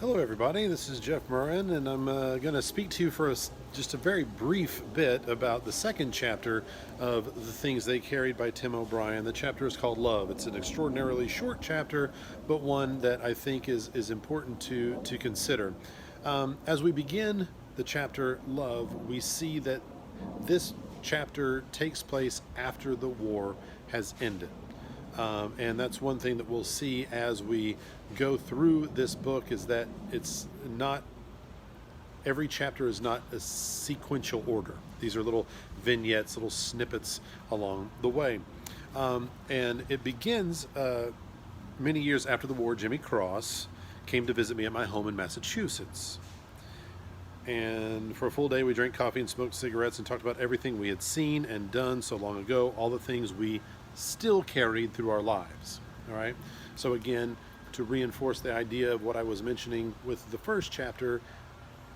Hello, everybody. This is Jeff Murrin, and I'm going to speak to you for just a very brief bit about the second chapter of The Things They Carried by Tim O'Brien. The chapter is called Love. It's an extraordinarily short chapter, but one that I think is important to consider. As we begin the chapter Love, we see that this chapter takes place after the war has ended. And that's one thing that we'll see as we go through this book is that it's not, every chapter is not a sequential order. These are little vignettes, little snippets along the way. And it begins many years after the war. Jimmy Cross came to visit me at my home in Massachusetts. And for a full day, we drank coffee and smoked cigarettes and talked about everything we had seen and done so long ago, all the things we still carried through our lives. All right. So again, to reinforce the idea of what I was mentioning with the first chapter,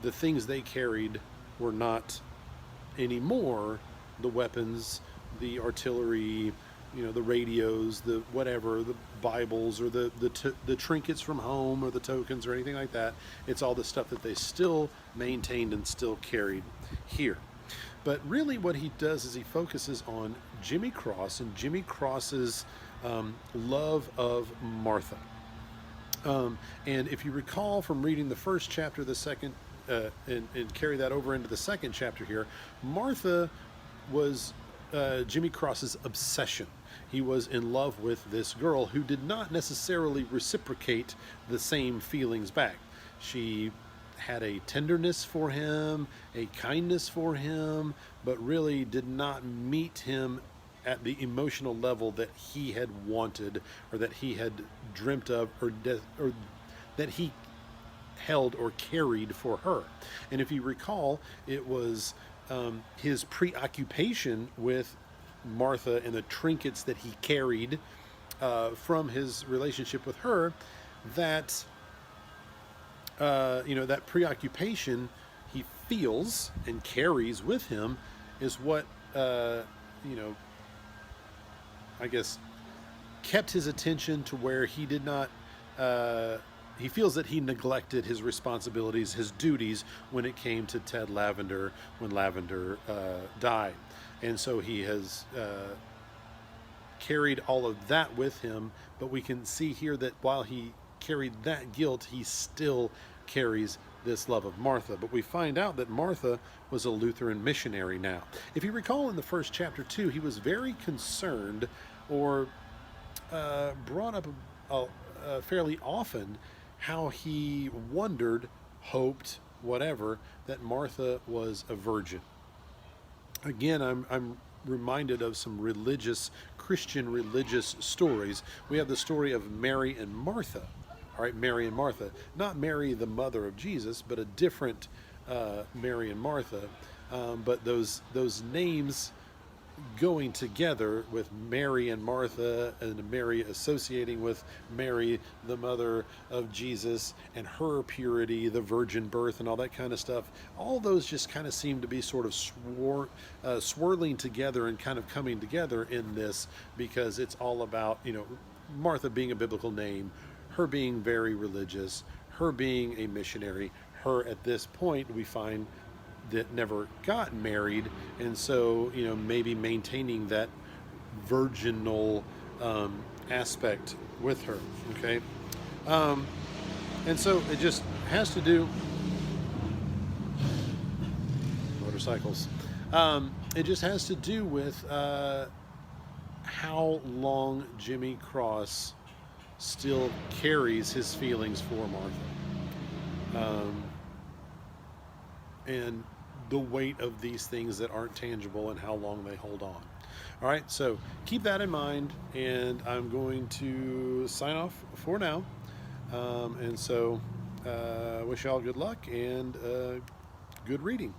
the things they carried were not anymore the weapons, the artillery, the radios, the whatever, the Bibles, or the trinkets from home, or the tokens, or anything like that. It's all the stuff that they still maintained and still carried here. But really what he does is he focuses on Jimmy Cross and Jimmy Cross's love of Martha. And if you recall from reading the first chapter, the second, and carry that over into the second chapter here, Martha was Jimmy Cross's obsession. He was in love with this girl who did not necessarily reciprocate the same feelings back. She had a tenderness for him, a kindness for him, but really did not meet him at the emotional level that he had wanted, or that he had dreamt of, or that he held or carried for her. And if you recall, it was his preoccupation with Martha and the trinkets that he carried from his relationship with her that that preoccupation he feels and carries with him is what I guess kept his attention to where he did not he feels that he neglected his responsibilities, his duties, when it came to Ted Lavender, when Lavender died. And so he has carried all of that with him, but we can see here that while he carried that guilt, he still carries this love of Martha. But we find out that Martha was a Lutheran missionary now. If you recall in the first chapter too, he was very concerned, or brought up fairly often, how he wondered, hoped, whatever, that Martha was a virgin. Again, I'm reminded of some Christian religious stories. We have the story of Mary and Martha. All right, Mary and Martha. Not Mary, the mother of Jesus, but a different Mary and Martha. But those names going together with Mary and Martha, and Mary associating with Mary, the mother of Jesus, and her purity, the virgin birth, and all that kind of stuff, all those just kind of seem to be sort of swirling together and kind of coming together in this, because it's all about, Martha being a biblical name, her being very religious, her being a missionary, her at this point we find that never got married, and so maybe maintaining that virginal aspect with her. Okay, and so it just has to do motorcycles. It just has to do with how long Jimmy Cross still carries his feelings for Martha. And the weight of these things that aren't tangible and how long they hold on. All right, so keep that in mind, and I'm going to sign off for now. And so wish y'all good luck and good reading.